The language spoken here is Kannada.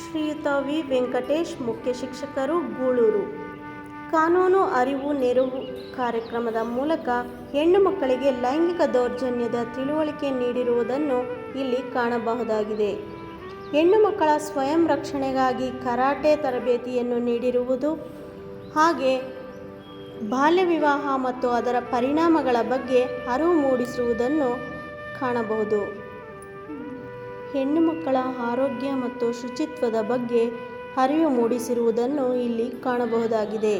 ಶ್ರೀಯುತ ವಿ. ವೆಂಕಟೇಶ್, ಮುಖ್ಯ ಶಿಕ್ಷಕರು, ಗೂಳೂರು. ಕಾನೂನು ಅರಿವು ನೆರವು ಕಾರ್ಯಕ್ರಮದ ಮೂಲಕ ಹೆಣ್ಣು ಮಕ್ಕಳಿಗೆ ಲೈಂಗಿಕ ದೌರ್ಜನ್ಯದ ತಿಳುವಳಿಕೆ ನೀಡಿರುವುದನ್ನು ಇಲ್ಲಿ ಕಾಣಬಹುದಾಗಿದೆ. ಹೆಣ್ಣು ಮಕ್ಕಳ ಸ್ವಯಂ ರಕ್ಷಣೆಗಾಗಿ ಕರಾಟೆ ತರಬೇತಿಯನ್ನು ನೀಡಿರುವುದು, ಹಾಗೆ ಬಾಲ್ಯ ವಿವಾಹ ಮತ್ತು ಅದರ ಪರಿಣಾಮಗಳ ಬಗ್ಗೆ ಅರಿವು ಮೂಡಿಸುವುದನ್ನು ಕಾಣಬಹುದು. ಹೆಣ್ಣು ಮಕ್ಕಳ ಆರೋಗ್ಯ ಮತ್ತು ಶುಚಿತ್ವದ ಬಗ್ಗೆ ಅರಿವು ಮೂಡಿಸಿರುವುದನ್ನು ಇಲ್ಲಿ ಕಾಣಬಹುದಾಗಿದೆ.